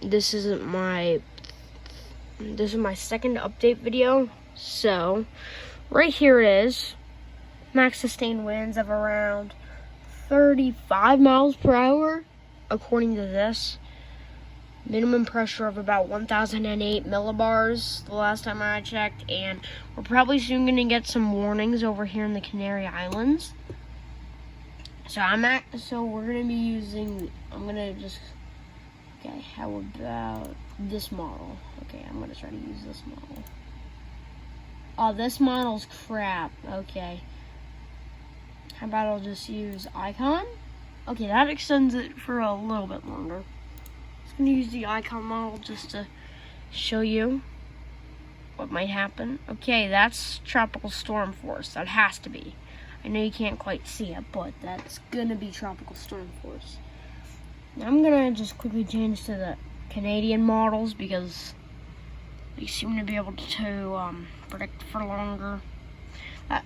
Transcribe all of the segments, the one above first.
this is my second update video. So right here it is. Max sustained winds of around 35 miles per hour, according to this. Minimum pressure of about 1,008 millibars the last time I checked, and we're probably soon going to get some warnings over here in the Canary Islands. So we're going to be using, okay, how about this model? Okay, I'm going to try to use this model. Oh, this model's crap. Okay. How about I'll just use Icon? Okay, that extends it for a little bit longer. I'm going to use the Icon model just to show you what might happen. Okay, that's tropical storm force. That has to be. I know you can't quite see it, but that's going to be tropical storm force. Now I'm going to just quickly change to the Canadian models because they seem to be able to predict for longer.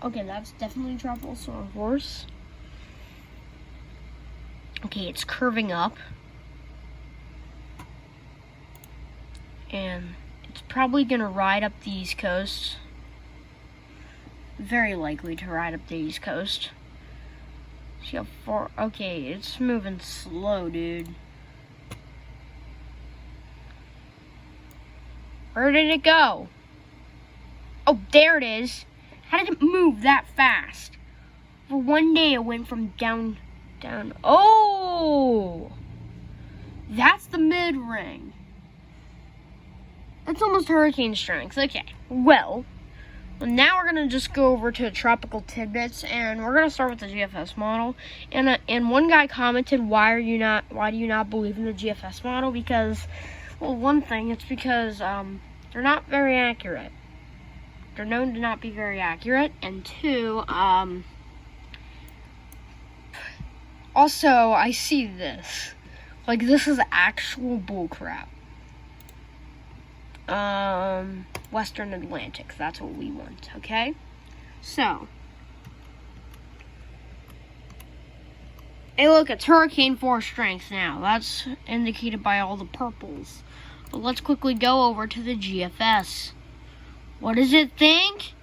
Okay, that's definitely tropical storm force. Okay, it's curving up. And it's probably going to ride up the East Coast. Very likely to ride up the East Coast. See how far? Okay, it's moving slow, dude. Where did it go? Oh, there it is. How did it move that fast? For one day, it went from down. Oh! That's the mid-ring. That's almost hurricane strength. Okay, well, now we're going to just go over to tropical tidbits, and we're going to start with the GFS model. And one guy commented, why do you not believe in the GFS model? Because, well, one thing, it's because they're not very accurate. They're known to not be very accurate, and two, also, I see this. Like, this is actual bullcrap. Western Atlantic, that's what we want, okay? So, hey look, it's hurricane force strength now. That's indicated by all the purples. But let's quickly go over to the GFS. What does it think?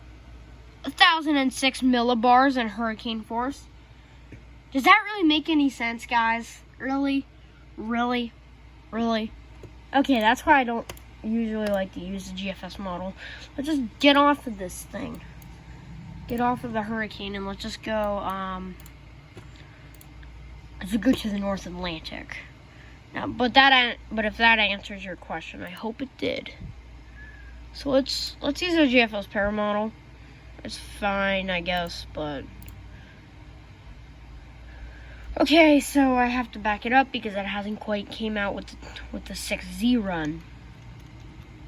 1,006 millibars in hurricane force. Does that really make any sense, guys? Really? Really? Really? Okay, that's why I don't usually like to use the GFS model. Let's just get off of this thing. Get off of the hurricane and let's just go, let's go to the North Atlantic. Now, but if that answers your question, I hope it did. So let's use the GFS para model. It's fine, I guess, but okay. So I have to back it up because it hasn't quite came out with the 6Z run.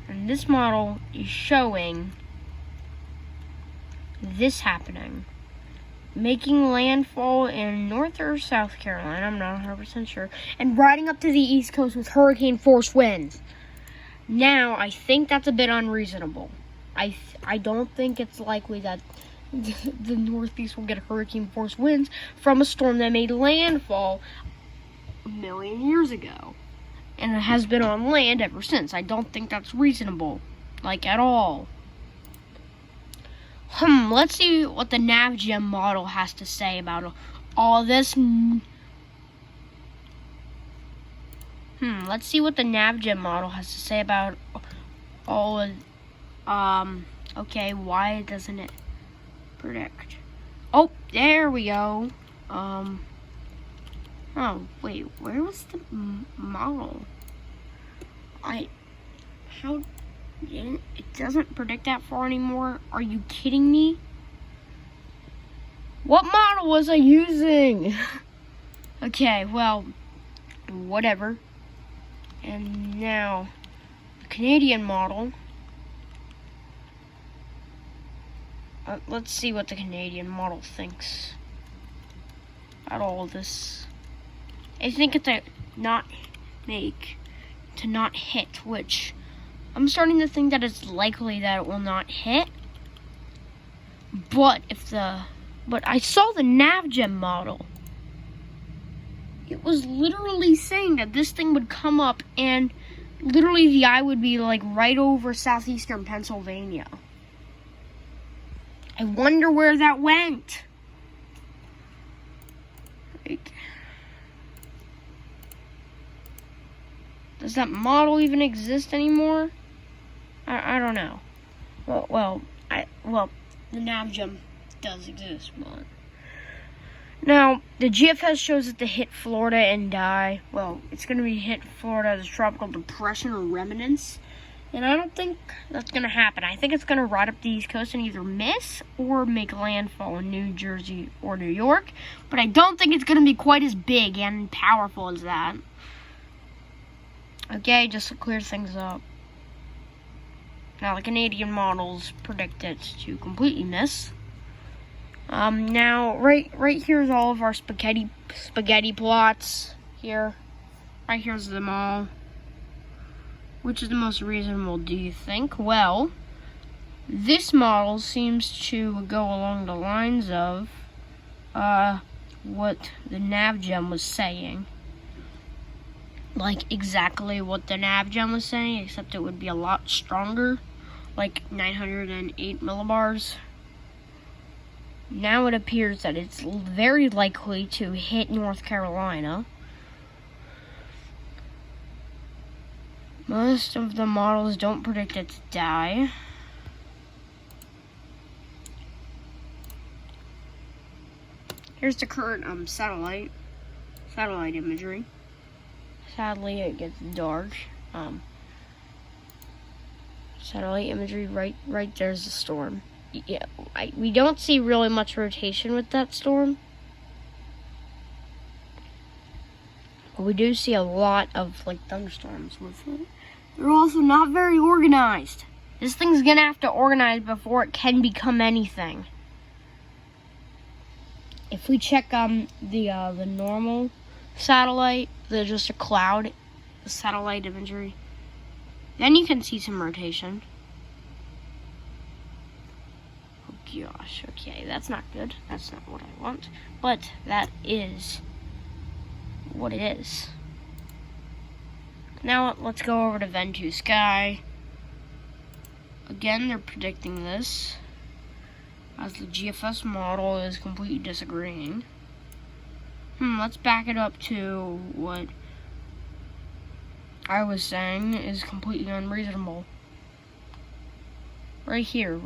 And this model is showing this happening. Making landfall in North or South Carolina, I'm not 100% sure, and riding up to the East Coast with hurricane force winds. Now, I think that's a bit unreasonable. I don't think it's likely that the Northeast will get hurricane force winds from a storm that made landfall a million years ago. And it has been on land ever since. I don't think that's reasonable. Like, at all. Let's see what the NavGem model has to say about all this. Let's see what the NavGem model has to say about all of, okay, why doesn't it predict? Oh, there we go. Oh, wait, where was the model? It doesn't predict that far anymore. Are you kidding me? What model was I using? Okay, well, whatever. And now, the Canadian model. Let's see what the Canadian model thinks about all of this. I think it's a not hit, which I'm starting to think that it's likely that it will not hit. But I saw the NavGem model. It was literally saying that this thing would come up and Literally, the eye would be like right over southeastern Pennsylvania. I wonder where that went. Like, does that model even exist anymore? I don't know. Well, the navgem does exist, but now the GFS shows it to hit Florida and die. Well, it's going to be hit Florida as a tropical depression or remnants, and I don't think that's going to happen. I think it's going to ride up the East Coast and either miss or make landfall in New Jersey or New York, but I don't think it's going to be quite as big and powerful as that. Okay, just to clear things up. Now, the Canadian models predict it to completely miss. Now, right here is all of our spaghetti plots here. Right here's them all. Which is the most reasonable, do you think? Well, this model seems to go along the lines of what the navgem was saying. Like exactly what the navgem was saying, except it would be a lot stronger, like 908 millibars. Now it appears that it's very likely to hit North Carolina. Most of the models don't predict it to die. Here's the current satellite imagery. Sadly, it gets dark. Satellite imagery, right there's the storm. Yeah, we don't see really much rotation with that storm. But we do see a lot of like thunderstorms with it. They're also not very organized. This thing's gonna have to organize before it can become anything. If we check the normal satellite, just a cloud satellite imagery, then you can see some rotation. Oh gosh, okay, that's not good. That's not what I want. But that is what it is. Now let's go over to Ventu Sky. Again, they're predicting this, as the GFS model is completely disagreeing. Let's back it up to what I was saying is completely unreasonable. Right here.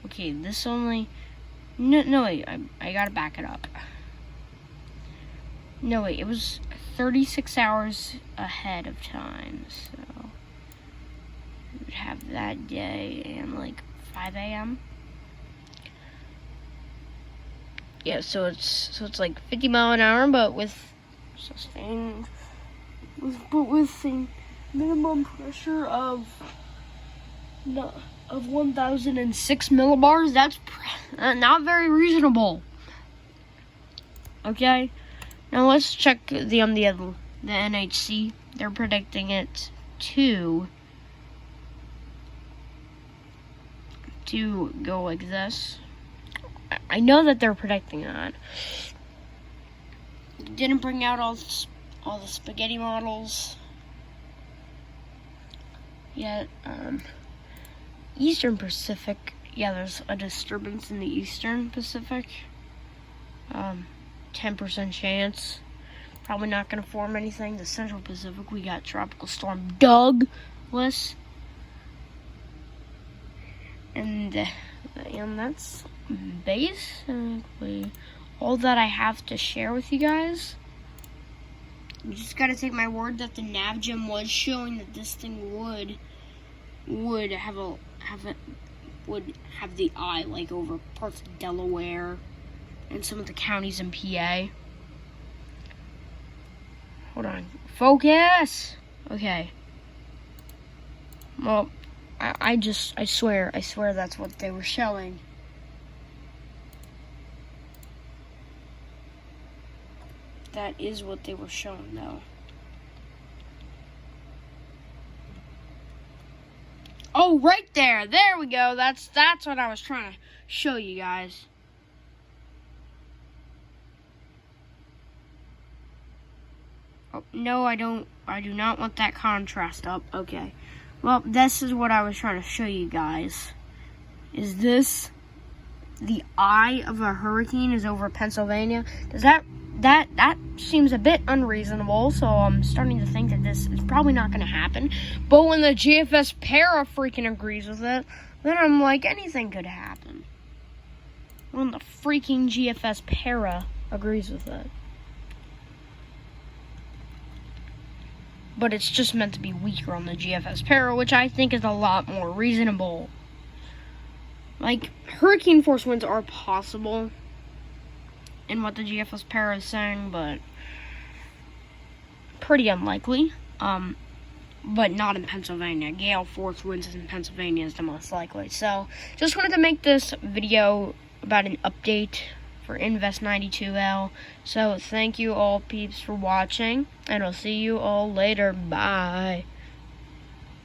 Okay, this only... No, wait, I gotta back it up. No, wait, it was 36 hours ahead of time, so we would have that day and like 5 a.m. Yeah, so it's like 50 mile an hour, but with sustained, with a minimum pressure of 1,006 millibars. That's not very reasonable. Okay, now let's check the NHC. They're predicting it to go like this. I know that they're predicting that. Didn't bring out all the spaghetti models yet. Eastern Pacific, yeah, there's a disturbance in the Eastern Pacific. 10% chance. Probably not going to form anything. The Central Pacific, we got Tropical Storm Douglas. And that's basically all that I have to share with you guys. You just gotta take my word that the navgem was showing that this thing would have the eye like over parts of Delaware and some of the counties in PA. Hold on, focus. Okay. Well, I swear that's what they were showing. That is what they were showing, though. Oh, right there. There we go. That's what I was trying to show you guys. Oh, no, I don't I do not want that contrast up. Okay. Well, this is what I was trying to show you guys. Is this the eye of a hurricane is over Pennsylvania? Does that seems a bit unreasonable, so I'm starting to think that this is probably not going to happen. But when the GFS Para freaking agrees with it, then I'm like, anything could happen. When the freaking GFS Para agrees with it. But it's just meant to be weaker on the GFS Para, which I think is a lot more reasonable. Like, hurricane force winds are possible in what the GFS Para is saying, but pretty unlikely. But not in Pennsylvania. Gale force winds in Pennsylvania is the most likely. So, just wanted to make this video about an update for Invest 92L. So, thank you all peeps for watching, and I'll see you all later. Bye.